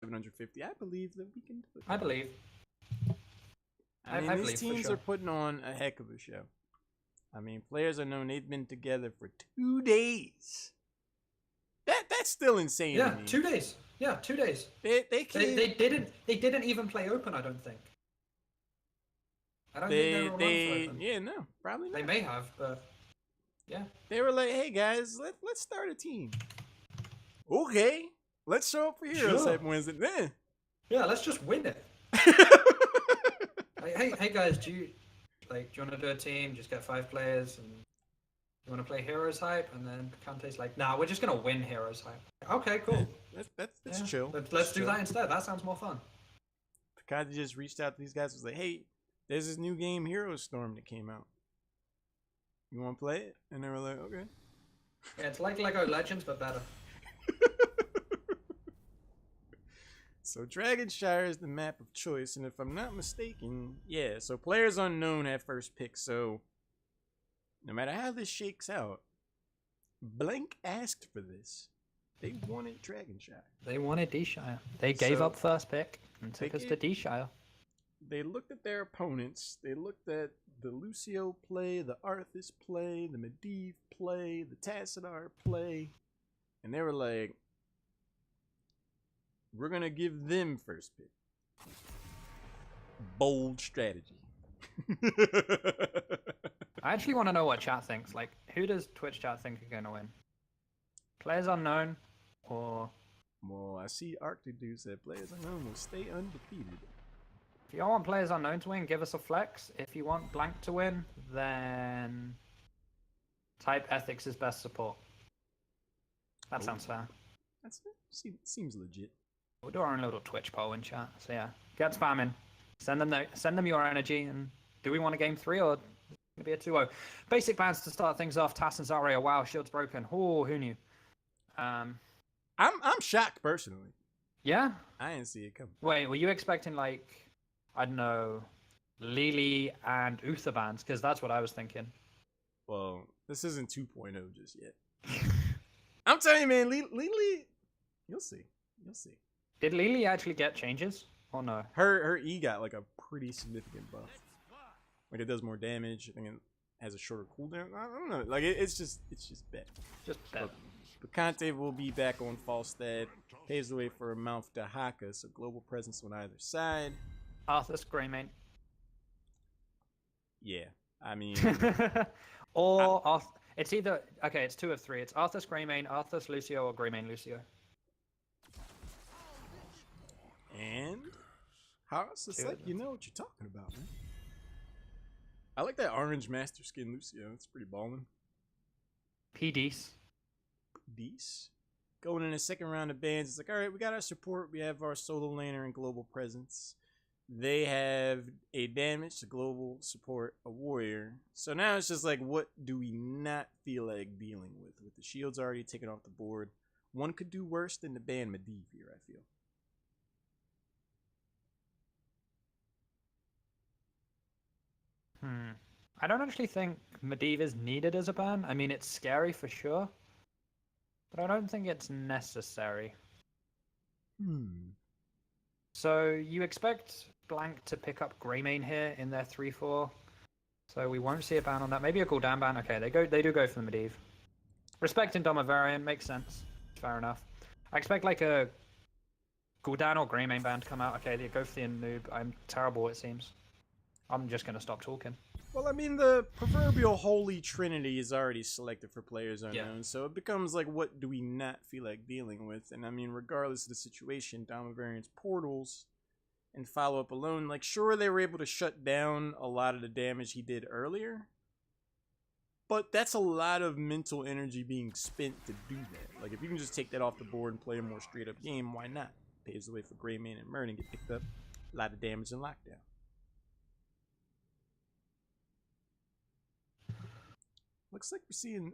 750. I believe that we can do it. I believe. I mean, I these believe for teams sure. are putting on a heck of a show. I mean, players are known they've been together for 2 days. That's still insane Yeah, to me. 2 days. Yeah, 2 days. They can't. They didn't even play open. I don't think. I don't think they were all on for open. Yeah, no, probably not. They may have, but yeah. They were like, hey guys, let's start a team. Okay, let's show up for Heroes Sure. type Wednesday. Then. Yeah, let's just win it. Like, hey guys, do you want to do a team? Just get 5 players, and you want to play Heroes hype? And then Picante's like, nah, we're just gonna win Heroes hype. Okay, cool. That's chill. Let's do that instead. That sounds more fun. Picante just reached out to these guys. Was like, hey, there's this new game, Heroes Storm, that came out. You want to play it? And they were like, okay. Yeah, it's like Lego Legends, but better. So Dragonshire is the map of choice, and if I'm not mistaken, yeah, so players unknown have first pick, so no matter how this shakes out, Blank asked for this. They wanted Dragonshire. They wanted D-Shire. They gave up first pick and took us to D-Shire. They looked at their opponents. They looked at the Lucio play, the Arthas play, the Medivh play, the Tassadar play, and they were like, we're going to give them first pick. Bold strategy. I actually want to know what chat thinks. Like, who does Twitch chat think are going to win? Players unknown or... Well, I see Arctic Dude said players unknown will stay undefeated. If you want players unknown to win, give us a flex. If you want Blank to win, then type Ethics is best support. That sounds fair. Seems legit. We'll do our own little Twitch poll in chat. So yeah, get spamming. Send them your energy. And do we want a game 3 or gonna be a 2-0? Basic bans to start things off. Tass and Zarya. Wow, shield's broken. Oh, who knew? I'm shocked personally. Yeah. I didn't see it coming. Wait, were you expecting like, I don't know, Lily and Uther bans? Because that's what I was thinking. Well, this isn't 2.0 just yet. I'm telling you, man, Lily, you'll see. Did Lily actually get changes or no? Her E got like a pretty significant buff. Like it does more damage. I think it has a shorter cooldown. I don't know. Like it's just bad. Just bad. Picante will be back on Falstad. Paves the way for a mouth to Haka, so global presence on either side. Arthas Greymane. Yeah, I mean, or it's either it's 2 of 3. It's Arthas Greymane, Arthas Lucio, or Greymane Lucio. And House, it's like you know what you're talking about, man. I like that orange master skin Lucio. It's pretty ballin'. PDs. Going in the second round of bans, it's like, all right, we got our support. We have our solo laner and global presence. They have a damage to global support, a warrior. So now it's just like, what do we not feel like dealing with? With the shields already taken off the board, one could do worse than the ban Medivh here, I feel. I don't actually think Medivh is needed as a ban. I mean, it's scary for sure, but I don't think it's necessary. So you expect Blank to pick up Greymane here in their 3-4, so we won't see a ban on that. Maybe a Gul'dan ban. Okay, they do go for the Medivh. Respecting Domovarian makes sense. Fair enough. I expect like a Gul'dan or Greymane ban to come out. Okay, they go for the noob. I'm terrible, it seems. I'm just gonna stop talking. Well, I mean, the proverbial holy trinity is already selected for players unknown, so it becomes like, what do we not feel like dealing with? And I mean, regardless of the situation, Domovarian's portals and follow-up alone, like, sure, they were able to shut down a lot of the damage he did earlier, but that's a lot of mental energy being spent to do that. Like, if you can just take that off the board and play a more straight-up game, why not? Paves the way for Greymane and Merlin get picked up. A lot of damage in lockdown. Looks like we're seeing...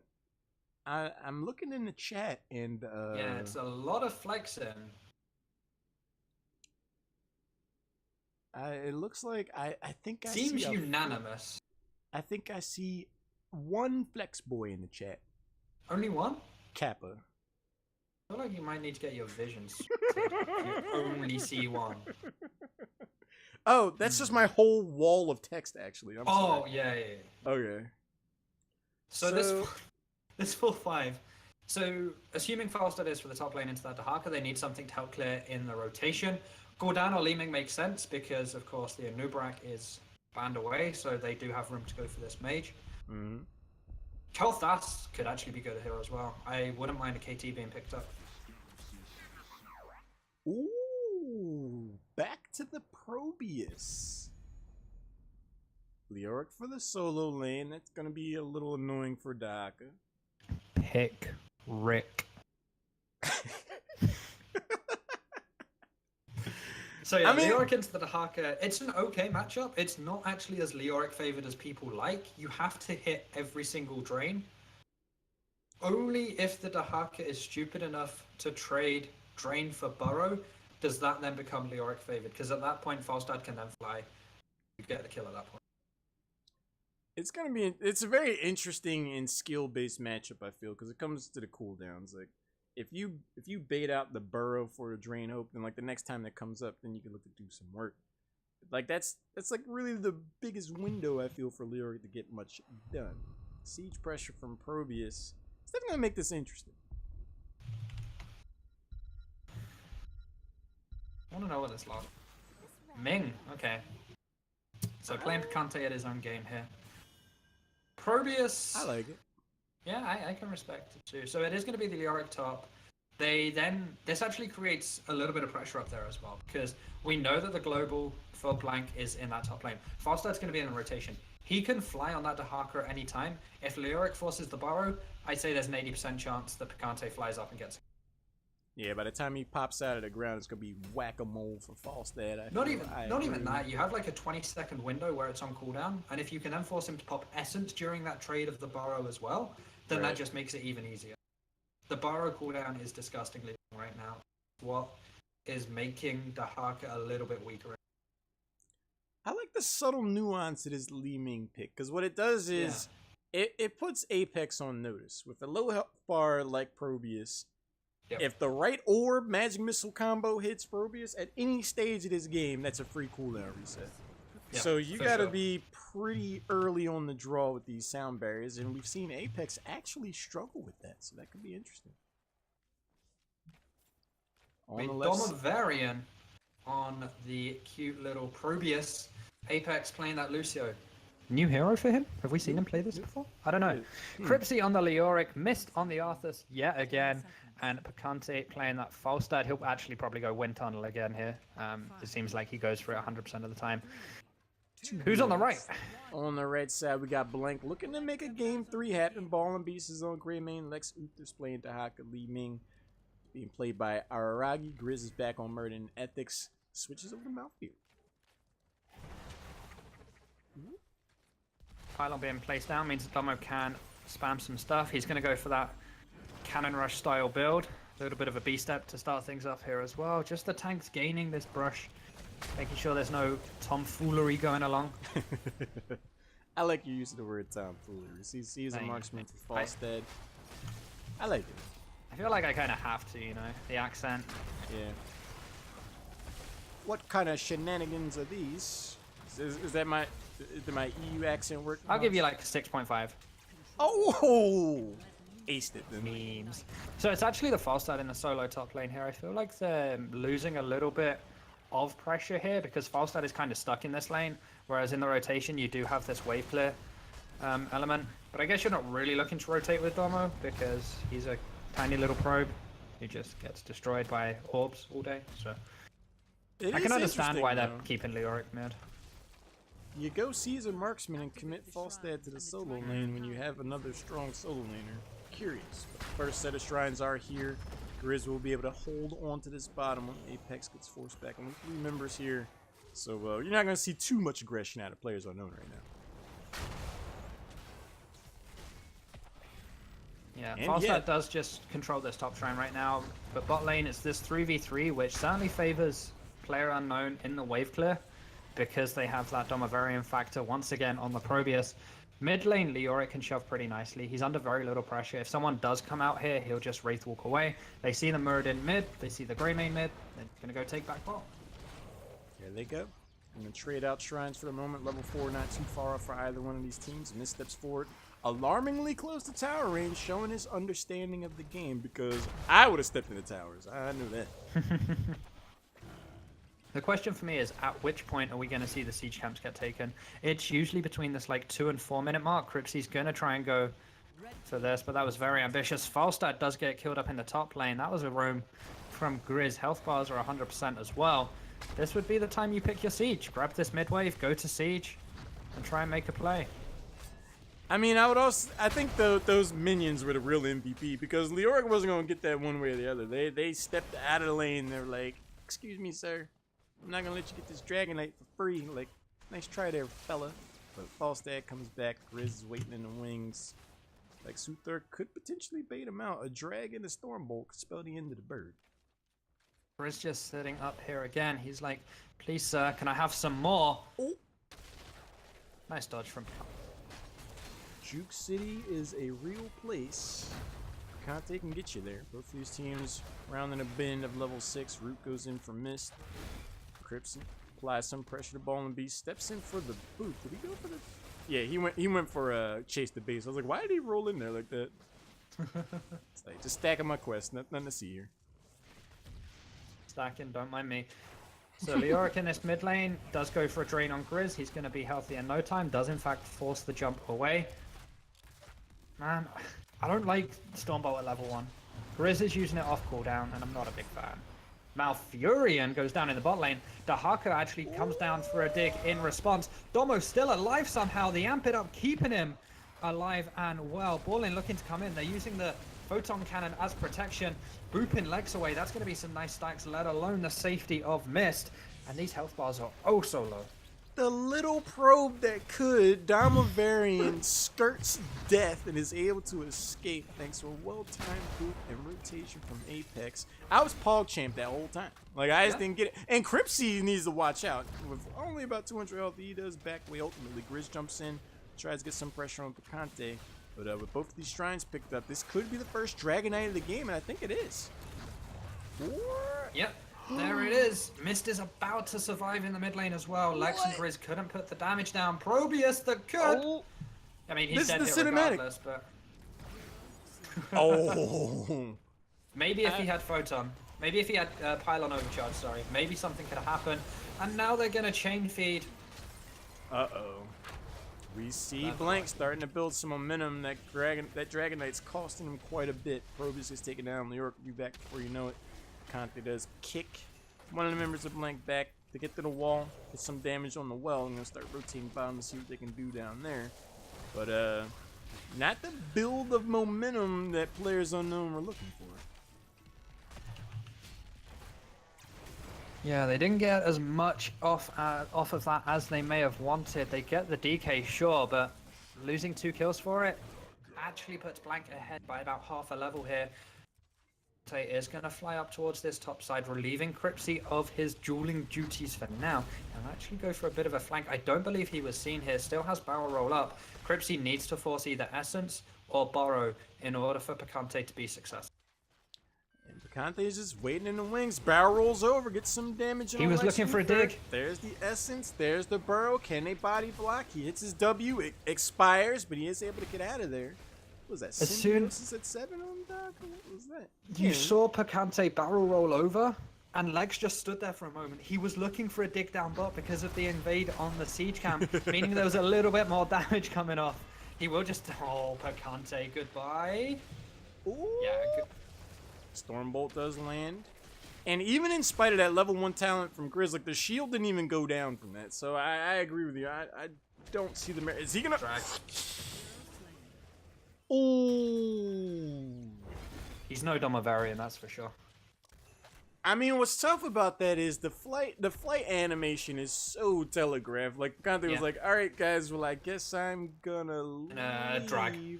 I'm looking in the chat and... yeah, it's a lot of flexing. It looks like I think I Seems see unanimous. I think I see one flex boy in the chat. Only one? Kappa. I feel like you might need to get your visions. You only see one. Oh, that's just my whole wall of text, actually. I'm sorry. Yeah. Okay. So this 4-5. So assuming Falstad is for the top lane into that Dahaka, they need something to help clear in the rotation. Gul'dan or Li Ming makes sense because, of course, the Anub'arak is banned away, so they do have room to go for this mage. Mm-hmm. Kel'Thas could actually be good here as well. I wouldn't mind a KT being picked up. Ooh, back to the Probius. Leoric for the solo lane. That's going to be a little annoying for Dahaka. Pick Rick. So yeah, Leoric into the Dahaka, it's an okay matchup. It's not actually as Leoric favored as people like. You have to hit every single drain. Only if the Dahaka is stupid enough to trade drain for burrow, does that then become Leoric favored? Because at that point, Falstad can then fly. You get the kill at that point. It's a very interesting and skill-based matchup, I feel, because it comes to the cooldowns. Like, if you bait out the burrow for a drain hope, then like the next time that comes up, then you can look to do some work. Like that's like really the biggest window I feel for Leoric to get much done. Siege pressure from Probius. It's definitely gonna make this interesting. I want to know what this log. Ming, okay. So playing Picante at his own game here. Probius. I like it. Yeah, I can respect it too. So it is going to be the Leoric top. This actually creates a little bit of pressure up there as well, because we know that the global for blank is in that top lane. Falstad's going to be in the rotation. He can fly on that Dahaka at any time. If Leoric forces the burrow, I'd say there's an 80% chance that Picante flies up and gets him. Yeah, by the time he pops out of the ground, it's gonna be whack-a-mole for Falstad. Not even that. You have like a 20-second window where it's on cooldown, and if you can then force him to pop Essence during that trade of the burrow as well, then that just makes it even easier. The burrow cooldown is disgustingly long right now. What is making Dahaka a little bit weaker? I like the subtle nuance to this Li Ming pick, because what it does is it puts Apex on notice. With a low health bar like Probius, if the right orb magic missile combo hits Probius at any stage of this game, that's a free cooldown reset. Yeah, so you gotta be pretty early on the draw with these sound barriers, and we've seen Apex actually struggle with that, so that could be interesting. Domavarian on the cute little Probius. Apex playing that Lucio. New hero for him? Have we seen him play this before? I don't know. Cripsy on the Leoric, missed on the Arthas yet again, and Picante playing that Falstad. He'll actually probably go Wind Tunnel again here. It seems like he goes for it 100% of the time. Who's on the right? On the right side, we got Blank looking to make a game 3 happen. Ball and Beast is on Greymane. Lex Uthis playing Dahaka. Li Ming being played by Araragi. Grizz is back on Murder and Ethics. Switches over to Mouthfeel. Pylon being placed down means Domo can spam some stuff. He's going to go for that Cannon Rush style build. A little bit of a B-step to start things off here as well. Just the tanks gaining this brush. Making sure there's no tomfoolery going along. I like you using the word tomfoolery. He's a marksman for Falstad. I like it. I feel like I kind of have to, you know, the accent. Yeah. What kind of shenanigans are these? Is that my EU accent work? I'll give you like 6.5. Oh! Aced it then. Memes. So it's actually the Falstad in the solo top lane here. I feel like they're losing a little bit of pressure here because Falstad is kind of stuck in this lane, whereas in the rotation you do have this wave clear element. But I guess you're not really looking to rotate with Domo because he's a tiny little probe who just gets destroyed by orbs all day. So I can understand why they're keeping Leoric mid. You go Caesar Marksman and commit Falstad to the solo lane when you have another strong solo laner. Curious. But the first set of shrines are here. Grizz will be able to hold on to this bottom one. Apex gets forced back on 3 members here. So you're not going to see too much aggression out of players unknown right now. Yeah, Falstad does just control this top shrine right now. But bot lane, it's this 3v3, which certainly favors player unknown in the wave clear, because they have that Domavarian factor once again on the Probius. Mid lane, Leoric can shove pretty nicely. He's under very little pressure. If someone does come out here, he'll just Wraith walk away. They see the Muradin mid, they see the Greymane mid, they're going to go take back bot. Here they go. I'm going to trade out shrines for the moment. Level 4 not too far off for either one of these teams. And this steps forward alarmingly close to tower range, showing his understanding of the game, because I would have stepped in the towers. I knew that. The question for me is, at which point are we going to see the siege camps get taken? It's usually between this like 2 and 4 minute mark. Cripsy's going to try and go for this, but that was very ambitious. Falstad does get killed up in the top lane. That was a roam from Grizz. Health bars are 100% as well. This would be the time you pick your siege. Grab this mid wave, go to siege, and try and make a play. I mean, I think those minions were the real MVP, because Leoric wasn't going to get that one way or the other. They stepped out of the lane. They're like, excuse me, sir. I'm not going to let you get this Dragonite for free. Like, nice try there, fella. But Falstad comes back. Grizz is waiting in the wings. Like, Suthor could potentially bait him out. A drag and a Stormbolt could spell the end of the bird. Grizz just sitting up here again. He's like, please, sir, can I have some more? Oh. Nice dodge from... Juke City is a real place. Conte can get you there. Both of these teams rounding a bend of level 6. Root goes in for Mist. Crimson applies some pressure to Ball and Beast. Steps in for the boot. Did he go for the... Yeah, he went for chase the base. I was like, why did he roll in there like that? It's like, just stacking my quest. Nothing to see here. Stacking, don't mind me. So Leoric in this mid lane does go for a drain on Grizz. He's going to be healthy in no time. Does in fact force the jump away. Man, I don't like Stormbolt at level 1. Grizz is using it off cooldown, and I'm not a big fan. Malfurion goes down in the bot lane. Dahaka actually comes down for a dig in response. Domo's still alive somehow. The amp it up, keeping him alive and well. Ballin looking to come in. They're using the Photon Cannon as protection. Booping legs away. That's going to be some nice stacks, let alone the safety of Mist. And these health bars are oh so low. The little probe that could, Damaverian skirts death and is able to escape thanks to a well-timed boop and rotation from Apex. I was PogChamp that whole time. Like, I just didn't get it. And Cripsy needs to watch out. With only about 200 health, he does back away ultimately. Grizz jumps in, tries to get some pressure on Picante. But with both of these shrines picked up, this could be the first Dragonite of the game, and I think it is. Yep. There it is. Mist is about to survive in the mid lane as well. Lex and Grizz couldn't put the damage down. Probius the could. Oh. I mean, he's dead here regardless, but... Oh. Maybe if he had Photon. Maybe if he had Pylon Overcharge, sorry. Maybe something could have happened. And now they're going to chain feed. Uh-oh. We see Blank starting to build some momentum. That Dragonite's costing him quite a bit. Probius is taken down. Leoric will be back before you know it. Conte does kick one of the members of Blank back to get to the wall, get some damage on the well. I'm going to start rotating bottom to see what they can do down there. But not the build of momentum that Players Unknown were looking for. Yeah, they didn't get as much off of that as they may have wanted. They get the DK, sure, but losing 2 kills for it actually puts Blank ahead by about half a level here. Is going to fly up towards this top side, relieving Cripsy of his dueling duties for now, and actually go for a bit of a flank. I don't believe he was seen here. Still has barrel roll up. Cripsy needs to force either Essence or Burrow in order for Picante to be successful. And Picante is just waiting in the wings. Barrel rolls over, gets some damage. He was looking for a dig. There's the Essence. There's the Burrow. Can they body block? He hits his W. It expires, but he is able to get out of there. What was that? As soon as at 7 on Doc? What was that? You saw Picante barrel roll over, and Lex just stood there for a moment. He was looking for a dig down bot because of the invade on the siege camp, meaning there was a little bit more damage coming off. He will just... Oh, Picante, goodbye. Ooh. Yeah, good. Stormbolt does land. And even in spite of that level 1 talent from Grizz, like, the shield didn't even go down from that. So I agree with you. I don't see the merit. Is he gonna... Drag. Ooh. He's no Damaverian, that's for sure. I mean, what's tough about that is the flight animation is so telegraphed. Like, Picante was like, all right, guys, well, I guess I'm gonna leave. Drag.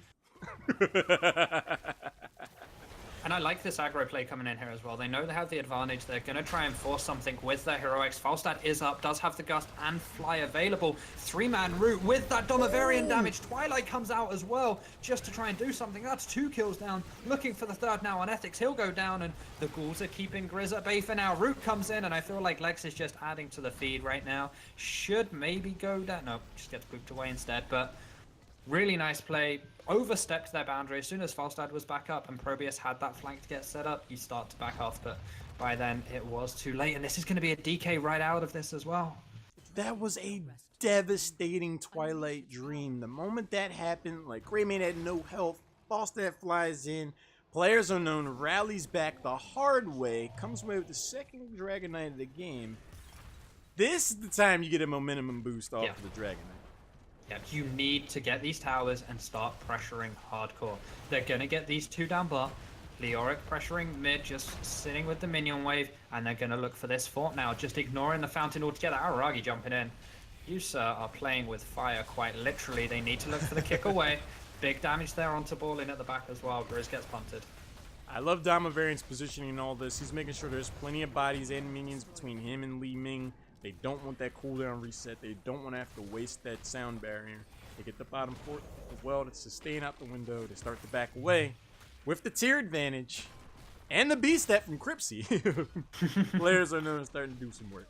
And I like this aggro play coming in here as well. They know they have the advantage. They're going to try and force something with their heroics. Falstad is up, does have the Gust and Fly available. 3-man route with that Domavarian damage. Twilight comes out as well, just to try and do something. That's 2 kills down. Looking for the third now on Ethics. He'll go down, and the Ghouls are keeping Grizz at bay for now. Root comes in, and I feel like Lex is just adding to the feed right now. Should maybe go down. No, just gets booped away instead, but really nice play. Overstepped their boundary as soon as Falstad was back up and Probius had that flank to get set up. You start to back off, but by then it was too late, and this is going to be a DK right out of this as well. That was a devastating Twilight dream. The moment that happened, like, Greymane had no health, Falstad flies in, Players Unknown rallies back the hard way, comes away with the second Dragon Knight of the game. This is the time you get a momentum boost off of the Dragon Knight. Yeah, you need to get these towers and start pressuring hardcore. They're going to get these 2 down bot. Leoric pressuring mid, just sitting with the minion wave, and they're going to look for this fort now, just ignoring the fountain altogether. Araragi jumping in. You, sir, are playing with fire quite literally. They need to look for the kick away. Big damage there onto Ballin at the back as well. Grizz gets punted. I love Domavarian's positioning in all this. He's making sure there's plenty of bodies and minions between him and Li Ming. They don't want that cooldown reset. They don't want to have to waste that sound barrier. They get the bottom fort as well to sustain out the window. They start to back away with the tier advantage and the beast step from Cripsy. Players Unknown starting to do some work.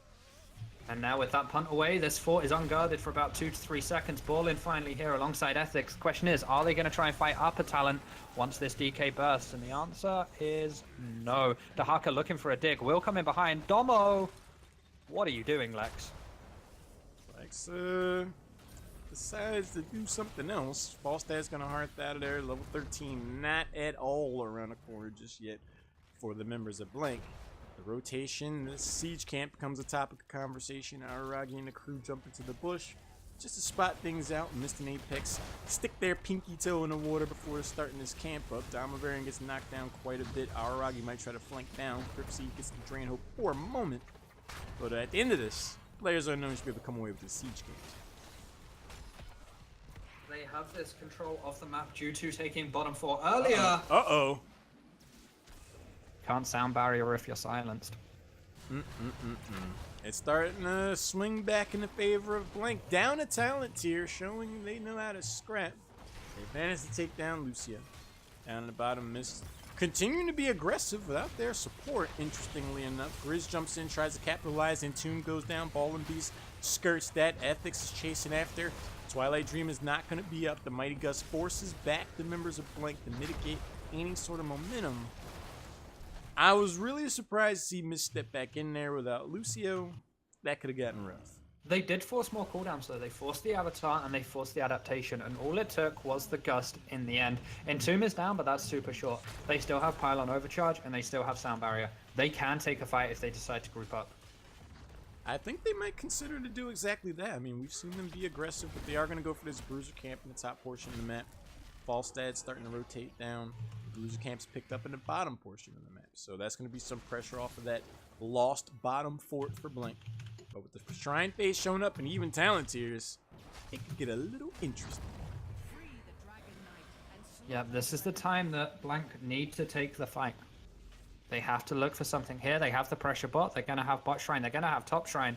And now with that punt away, this fort is unguarded for about 2 to 3 seconds. Ballin finally here alongside Ethics. The question is, are they going to try and fight Upper Talent once this DK bursts? And the answer is no. Dahaka looking for a dig. Will come in behind. Domo! What are you doing, Lex? Lex decides to do something else. Falstad's gonna heart out of there. Level 13, not at all around the corner just yet for the members of Blank. The rotation, this siege camp becomes a topic of conversation. Araragi and the crew jump into the bush just to spot things out. Mist and Apex stick their pinky toe in the water before starting this camp up. Domavarian gets knocked down quite a bit. Araragi might try to flank down. Cripsy gets the drain hope for a moment. But at the end of this, Players Unknown should be able to come away with the siege game. They have this control of the map due to taking bottom 4 earlier. Uh-oh. Can't sound barrier if you're silenced. It's starting to swing back in the favor of Blank. Down a talent tier, showing they know how to scrap. They managed to take down Lucia. Down at the bottom, Mist continuing to be aggressive without their support, interestingly enough. Grizz jumps in, tries to capitalize, Entomb goes down, Ballin Beast skirts that, Ethics is chasing after. Twilight Dream is not going to be up. The Mighty Gust forces back the members of Blank to mitigate any sort of momentum. I was really surprised to see Mist step back in there without Lucio. That could have gotten rough. They did force more cooldowns though. They forced the Avatar and they forced the adaptation, and all it took was the Gust in the end. Entomb is down, but that's super short. They still have Pylon Overcharge and they still have Sound Barrier. They can take a fight if they decide to group up. I think they might consider to do exactly that. I mean, we've seen them be aggressive, but they are going to go for this Bruiser camp in the top portion of the map. Falstad's starting to rotate down. The Bruiser camp's picked up in the bottom portion of the map. So that's going to be some pressure off of that lost bottom fort for Blank. But with the Shrine phase showing up and even talent tiers, it could get a little interesting. Yeah, this is the time that Blank need to take the fight. They have to look for something here. They have the pressure bot. They're going to have bot shrine. They're going to have top shrine.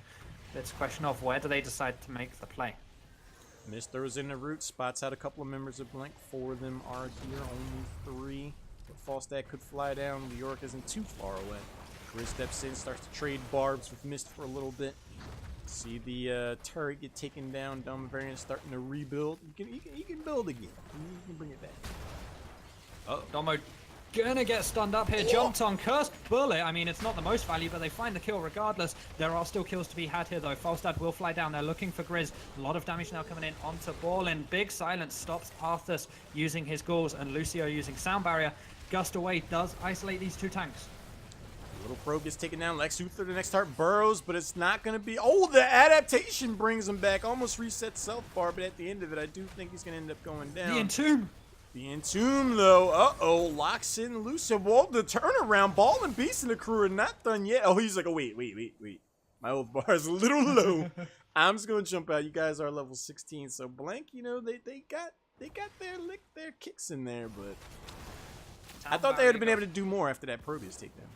It's a question of where do they decide to make the play. Mist throws in the root, spots out a couple of members of Blank. 4 of them are here, only 3. But Falstad could fly down. Leoric isn't too far away. Grizz steps in, starts to trade barbs with Mist for a little bit. See the turret get taken down. Domavarian starting to rebuild. He can build again. He can bring it back. Oh, Domo gonna get stunned up here. Jumped on Cursed Bullet. I mean, it's not the most value, but they find the kill regardless. There are still kills to be had here, though. Falstad will fly down. They're looking for Grizz. A lot of damage now coming in onto Ballin. Big silence stops Arthas using his ghouls and Lucio using Sound Barrier. Gust away does isolate these 2 tanks. Little Probe gets taken down. Lex Luthor, the next start burrows, but it's not going to be... Oh, the adaptation brings him back. Almost resets Self Bar, but at the end of it, I do think he's going to end up going down. The Entomb. The Entomb, though. Uh-oh. Locks in Lucio. Well, the turnaround. Ball and Beast and the crew are not done yet. Oh, he's like, oh, wait. My old bar is a little low. I'm just going to jump out. You guys are level 16. So Blank, you know, they got their kicks in there, but... I thought they would have been able to do more after that Probius takedown.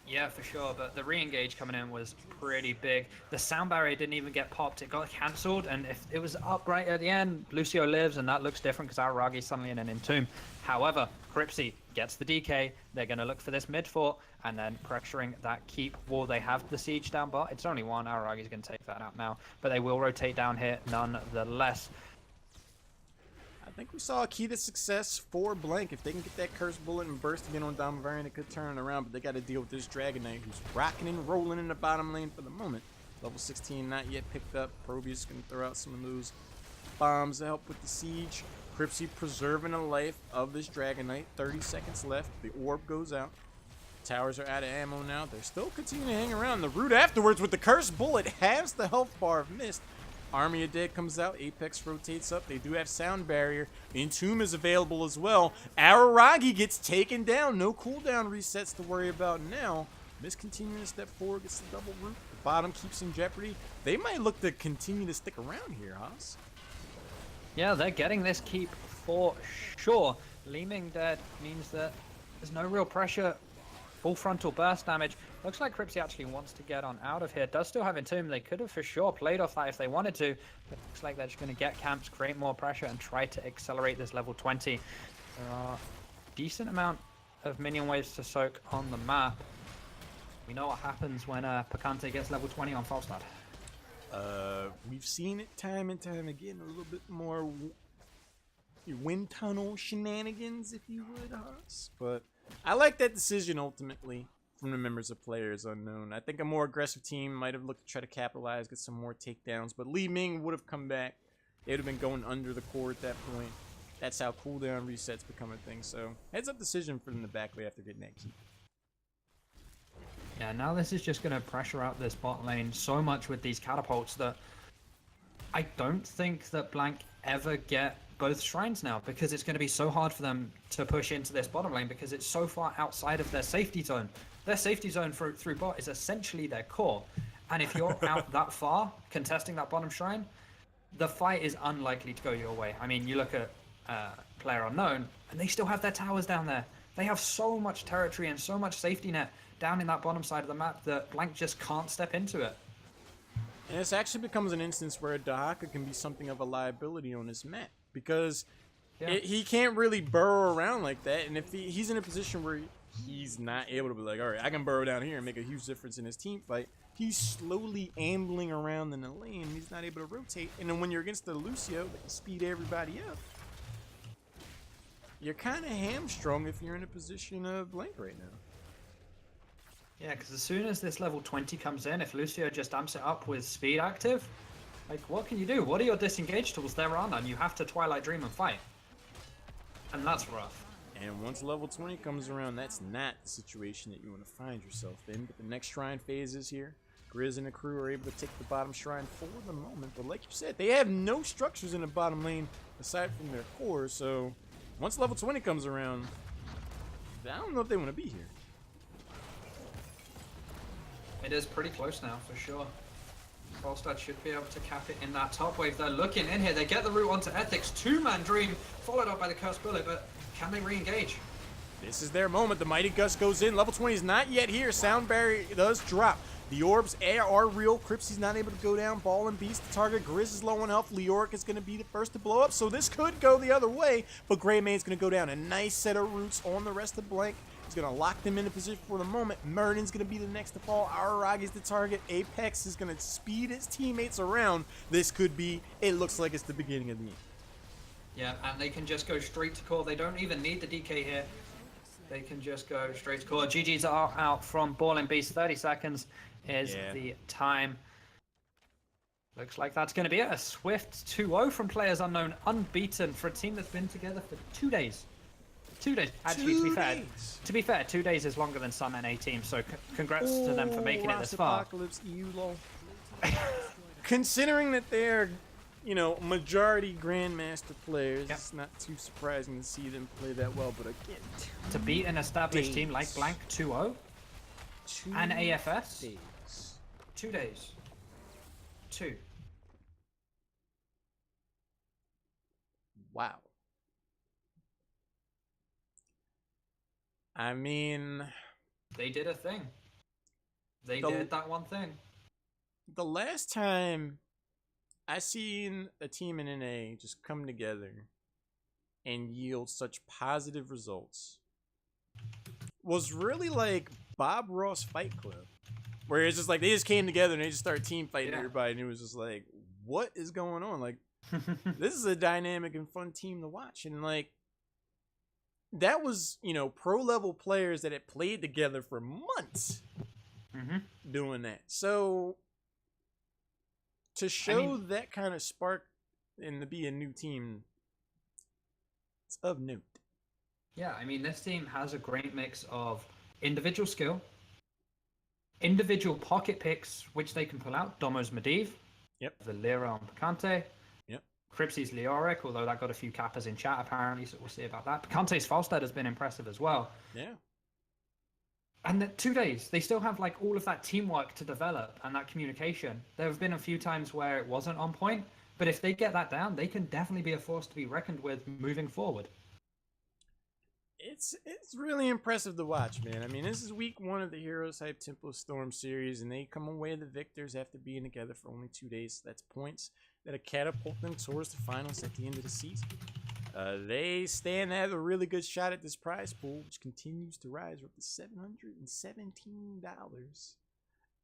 Yeah, for sure, but the re-engage coming in was pretty big. The sound barrier didn't even get popped. It got cancelled, and if it was up right at the end, Lucio lives, and that looks different because Araragi's suddenly in an entomb. However, Cripsy gets the DK. They're going to look for this mid fort, and then pressuring that keep wall. They have the siege down bot. It's only one. Araragi's going to take that out now, but they will rotate down here nonetheless. I think we saw a key to success for Blank. If they can get that Cursed Bullet and burst again on Damaverian, it could turn it around, but they got to deal with this Dragon Knight who's rocking and rolling in the bottom lane for the moment. Level 16 not yet picked up. Probius going to throw out some of those bombs to help with the siege. Cripsy preserving the life of this Dragon Knight. 30 seconds left. The orb goes out. Towers are out of ammo now. They're still continuing to hang around. The Root afterwards with the Cursed Bullet halves the health bar of Mist. Army of Dead comes out. Apex rotates up. They do have Sound Barrier. Entomb is available as well. Araragi gets taken down. No cooldown resets to worry about now. Mist continuing to step forward. Gets the double root. The bottom keeps in jeopardy. They might look to continue to stick around here, Haas. Yeah, they're getting this keep for sure. Leeming Dead means that there's no real pressure. Full frontal burst damage. Looks like Cripsy actually wants to get on out of here. Does still have Entomb. They could have for sure played off that if they wanted to. But looks like they're just going to get camps, create more pressure, and try to accelerate this level 20. There are a decent amount of minion waves to soak on the map. We know what happens when Picante gets level 20 on Falstad. We've seen it time and time again. A little bit more wind tunnel shenanigans, if you would, Haas. But I like that decision ultimately from the members of Players Unknown. I think a more aggressive team might have looked to try to capitalize, get some more takedowns, but Li Ming would have come back. They would have been going under the core at that point. That's how cooldown resets become a thing. So heads up decision for them to back away after getting that keep. Yeah, now this is just going to pressure out this bot lane so much with these catapults that I don't think that Blank ever get both shrines now, because it's going to be so hard for them to push into this bottom lane because it's so far outside of their safety zone. Their safety zone through bot is essentially their core. And if you're out that far contesting that bottom shrine, the fight is unlikely to go your way. I mean, you look at Player Unknown, and they still have their towers down there. They have so much territory and so much safety net down in that bottom side of the map that Blank just can't step into it. And this actually becomes an instance where Dahaka can be something of a liability on this map, because he can't really burrow around like that. And if he's in a position where he's not able to be like, all right, I can burrow down here and make a huge difference in his team fight, he's slowly ambling around in the lane. He's not able to rotate. And then when you're against the Lucio that can speed everybody up, you're kind of hamstrung if you're in a position of Blank right now. Yeah, because as soon as this level 20 comes in, if Lucio just amps it up with speed active, like, what can you do? What are your disengage tools? There are none. You have to Twilight Dream and fight. And that's rough. And once level 20 comes around, that's not the situation that you want to find yourself in. But the next shrine phase is here. Grizz and the crew are able to take the bottom shrine for the moment. But like you said, they have no structures in the bottom lane aside from their core. So once level 20 comes around, I don't know if they want to be here. It is pretty close now, for sure. Falstad should be able to cap it in that top wave. They're looking in here. They get the route onto Ethics. Two-man Dream, followed up by the Cursed Bullet, but can they re-engage? This is their moment. The Mighty Gust goes in. Level 20 is not yet here. Sound Barrier does drop. The orbs are real. Cripsy's not able to go down. Ball and Beast the target. Grizz is low on health. Leoric is going to be the first to blow up, so this could go the other way, but Greymaine's going to go down. A nice set of roots on the rest of Blank. He's going to lock them into position for the moment. Murden's going to be the next to fall. Araragi's the target. Apex is going to speed his teammates around. This could be, it looks like it's the beginning of the end. Yeah, and they can just go straight to core. They don't even need the DK here. They can just go straight to core. GG's are out from Ball and Beast. 30 seconds is the time. Looks like that's going to be it. A swift 2-0 from Players Unknown. Unbeaten for a team that's been together for 2 days. 2 days. Actually, to be fair, 2 days is longer than some NA teams, so congrats to them for making it this far. Apocalypse EU, lol. Considering that they're, you know, majority Grandmaster players, it's not too surprising to see them play that well, but again, to beat an established team like Blank 2-0 and AFS, 2 days. 2. Wow. I mean, They did a thing. They The- did that one thing. the last time I seen a team in NA just come together and yield such positive results was really like Bob Ross Fight Club, where it's just like they just came together and they just started team fighting everybody, and it was just like, what is going on? Like, this is a dynamic and fun team to watch, and like that was, you know, pro level players that had played together for months doing that. So to show that kind of spark and to be a new team, it's of note. Yeah, I mean, this team has a great mix of individual skill, individual pocket picks, which they can pull out. Domo's Medivh. Yep. Valera on Picante. Yep. Cripsy's Leoric, although that got a few cappers in chat apparently, so we'll see about that. Picante's Falstad has been impressive as well. Yeah. And the 2 days, they still have like all of that teamwork to develop and that communication. There have been a few times where it wasn't on point, but if they get that down, they can definitely be a force to be reckoned with moving forward. It's really impressive to watch, man. I mean, this is week 1 of the Heroes Hype Tempo Storm series, and they come away the victors after being together for only 2 days. That's points that catapult them towards the finals at the end of the season. They stand to have a really good shot at this prize pool, which continues to rise. We're up to $717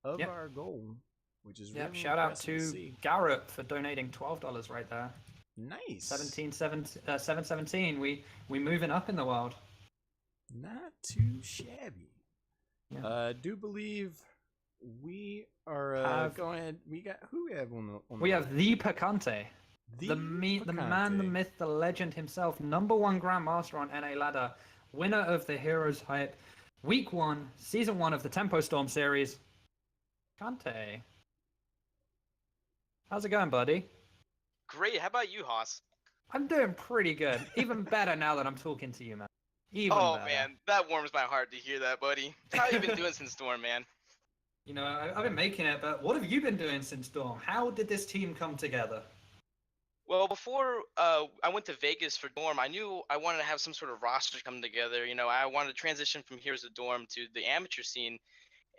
of our goal, which is really shout out to Garrett for donating $12 right there. Nice. 717. We moving up in the world. Not too shabby. Yeah. Do believe we are go ahead. We got who we have on the we have the Picante. The man, the myth, the legend himself, #1 Grandmaster on NA Ladder, winner of the Heroes Hype, Week 1, Season 1 of the Tempo Storm series. Picante. How's it going, buddy? Great. How about you, Haas? I'm doing pretty good. Even better now that I'm talking to you, man. Even better. Man, that warms my heart to hear that, buddy. How have you been doing since Storm, man? You know, I've been making it, but what have you been doing since Storm? How did this team come together? Well, before I went to Vegas for Dorm, I knew I wanted to have some sort of roster come together. You know, I wanted to transition from Heroes of Dorm to the amateur scene.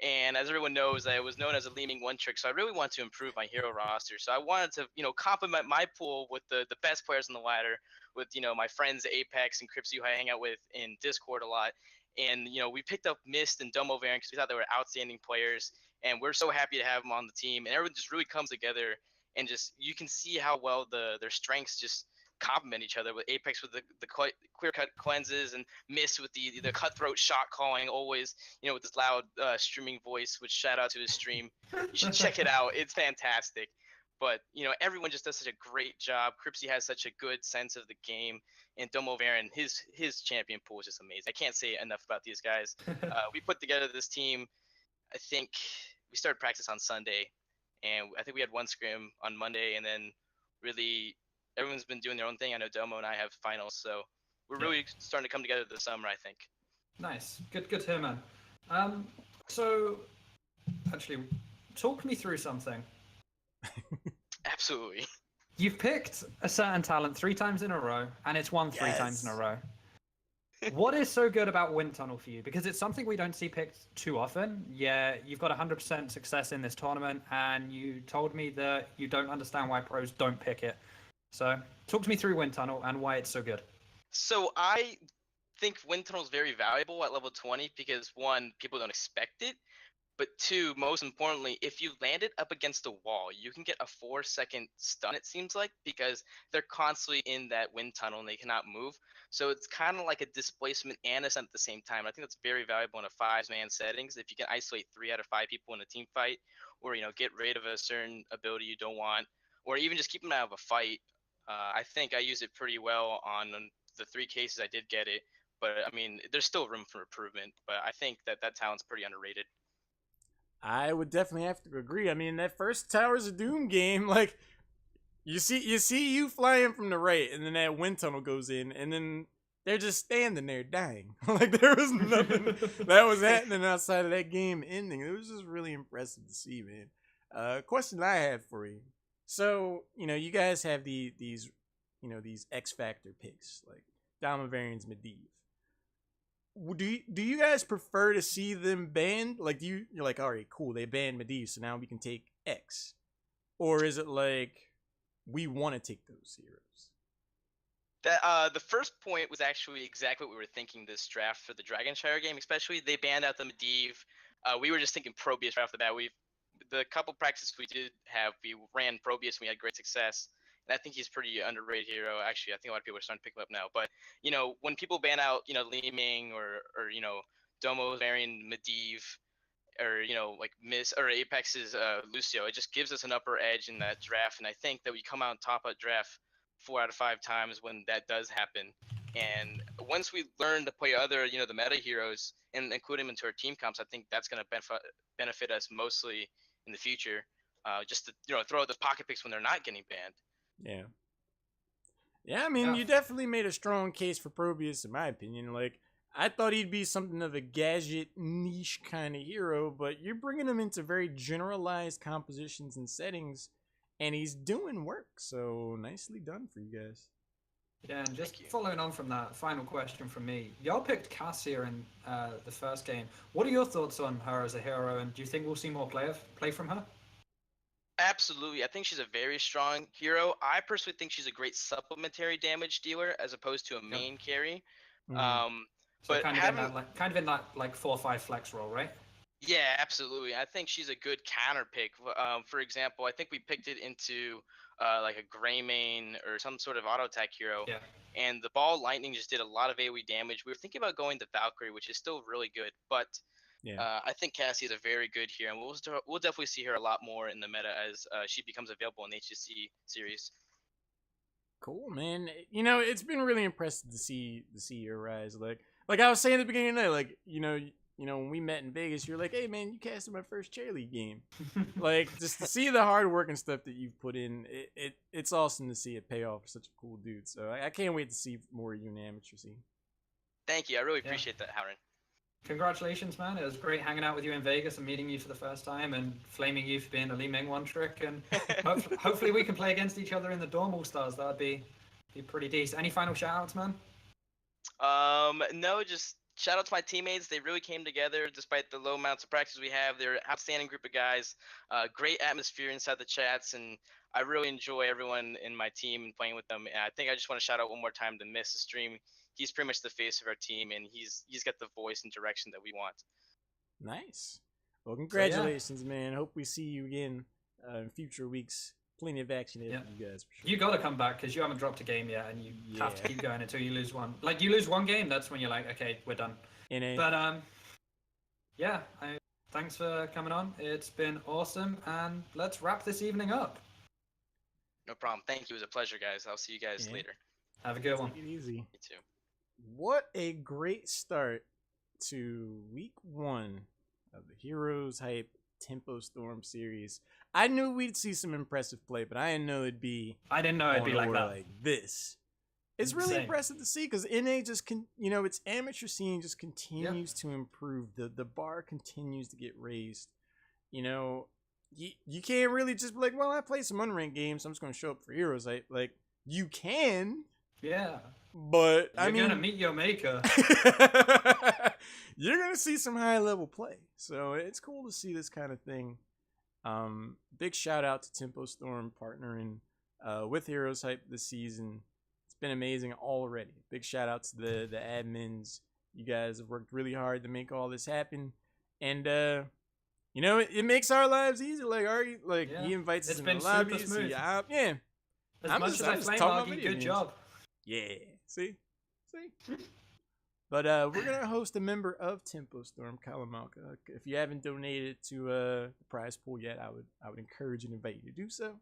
And as everyone knows, I was known as a leading one trick, so I really wanted to improve my hero roster. So I wanted to, you know, complement my pool with the best players on the ladder, with, you know, my friends Apex and Cripsy, who I hang out with in Discord a lot. And, you know, we picked up Mist and Domo Variant because we thought they were outstanding players, and we're so happy to have them on the team. And everyone just really comes together, and just you can see how well their strengths just complement each other, with Apex with the clear cut cleanses, and Mist with the cutthroat shot calling, always, you know, with his loud streaming voice, which shout out to his stream. You should check it out. It's fantastic. But, you know, everyone just does such a great job. Cripsy has such a good sense of the game, and Domo Varan, his champion pool is just amazing. I can't say enough about these guys. We put together this team. I think we started practice on Sunday, and I think we had one scrim on Monday, and then really everyone's been doing their own thing. I know Domo and I have finals, so we're really starting to come together this summer, I think. Nice. Good to hear, man. So, actually, talk me through something. Absolutely. You've picked a certain talent 3 times in a row, and it's won 3 times in a row. What is so good about Wind Tunnel for you? Because it's something we don't see picked too often. Yeah, you've got 100% success in this tournament, and you told me that you don't understand why pros don't pick it. So, talk to me through Wind Tunnel and why it's so good. So I think Wind Tunnel is very valuable at level 20 because, 1, people don't expect it. But 2, most importantly, if you land it up against a wall, you can get a 4-second stun, it seems like, because they're constantly in that wind tunnel and they cannot move. So it's kind of like a displacement and a stun at the same time. I think that's very valuable in a 5-man settings. If you can isolate 3 out of 5 people in a team fight, or, you know, get rid of a certain ability you don't want, or even just keep them out of a fight. I think I use it pretty well on the 3 cases I did get it. But, I mean, there's still room for improvement. But I think that talent's pretty underrated. I would definitely have to agree. I mean, that first Towers of Doom game, like, you see you flying from the right, and then that wind tunnel goes in, and then they're just standing there dying. Like, there was nothing that was happening outside of that game ending. It was just really impressive to see, man. Question I have for you. So, you know, you guys have these X Factor picks, like Damavarian's Medivh. do you guys prefer to see them banned? Like, you're like, all right, cool, they banned Medivh, so now we can take X, or is it like we want to take those heroes? That the first point was actually exactly what we were thinking this draft for the Dragonshire game, especially they banned out the Medivh. We were just thinking Probius right off the bat. The couple practices we did have, we ran Probius and we had great success. And I think he's pretty underrated hero. Actually, I think a lot of people are starting to pick him up now. But when people ban out Li Ming or Domo Varian Medivh, or like Miss or Apex's Lucio, it just gives us an upper edge in that draft. And I think that we come out on top of draft 4 out of 5 times when that does happen. And once we learn to play other, the meta heroes and include them into our team comps, I think that's going to benefit us mostly in the future. Just to throw out those pocket picks when they're not getting banned. Yeah. I mean, you definitely made a strong case for Probius, in my opinion. Like, I thought he'd be something of a gadget niche kind of hero, but you're bringing him into very generalized compositions and settings, and he's doing work. So nicely done for you guys. Yeah, and just following on from that, final question from me. Y'all picked Cassia in the first game. What are your thoughts on her as a hero, and do you think we'll see more play from her? Absolutely. I think she's a very strong hero. I personally think she's a great supplementary damage dealer as opposed to a main carry. So but kind of in that like 4/5 flex role, right? Yeah, absolutely. I think she's a good counter pick. For example, I think we picked it into like a Greymane or some sort of auto attack hero. Yeah. And the ball lightning just did a lot of AoE damage. We were thinking about going to Valkyrie, which is still really good, but I think Cassie is a very good hero, and we'll definitely see her a lot more in the meta as she becomes available in the HGC series. Cool, man. It's been really impressive to see your rise. Like I was saying at the beginning of the night, like when we met in Vegas, you're like, hey man, you casted my first chair league game. Like, just to see the hard work and stuff that you've put in, it's awesome to see it pay off for such a cool dude. So I can't wait to see more of you in the amateur scene. Thank you. I really appreciate that, Howard. Congratulations, man. It was great hanging out with you in Vegas and meeting you for the first time and flaming you for being a Li Ming one trick. And hopefully we can play against each other in the Dorm All-Stars. That would be pretty decent. Any final shout-outs, man? No, just shout out to my teammates. They really came together despite the low amounts of practice we have. They're an outstanding group of guys. Great atmosphere inside the chats, and I really enjoy everyone in my team and playing with them. And I think I just want to shout out one more time to Miss the stream. He's pretty much the face of our team, and he's got the voice and direction that we want. Nice. Well, congratulations, man. Hope we see you again in future weeks. Plenty of action here for you guys. For sure. You got to come back because you haven't dropped a game yet, and you have to keep going until you lose one. Like, you lose one game, that's when you're like, okay, we're done. But thanks for coming on. It's been awesome, and let's wrap this evening up. No problem. Thank you. It was a pleasure, guys. I'll see you guys later. Have a good one. Take it easy. You too. What a great start to week 1 of the Heroes Hype Tempo Storm series. I knew we'd see some impressive play, but I didn't know it'd be like that. Like this. It's really impressive to see because NA just its amateur scene just continues to improve. The bar continues to get raised. You can't really just be like, well, I play some unranked games, so I'm just going to show up for Heroes Hype. Like, you can. Yeah. But you're gonna meet your maker. You're gonna see some high level play, so it's cool to see this kind of thing. Big shout out to Tempo Storm partnering with Heroes Hype this season. It's been amazing already. Big shout out to the admins. You guys have worked really hard to make all this happen, and it makes our lives easier. Like he invites us in the lobbies. As much as I flame argue, good job. Yeah, see. But we're gonna host a member of Tempo Storm, Kalamalka. If you haven't donated to the prize pool yet, I would encourage and invite you to do so.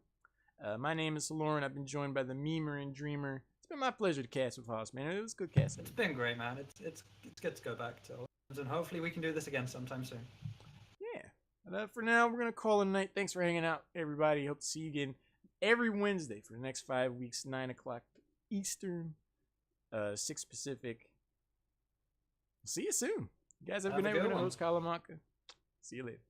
My name is Lauren. I've been joined by the Memer and Dreamer. It's been my pleasure to cast with Haas, man. It was good casting. It's been great, man. It's good to go back to, and hopefully we can do this again sometime soon. Yeah. But for now, we're gonna call it a night. Thanks for hanging out, everybody. Hope to see you again every Wednesday for the next 5 weeks, 9 o'clock Eastern, 6 Pacific. See you soon. You guys have a good night. We're going to host Kalamalka. See you later.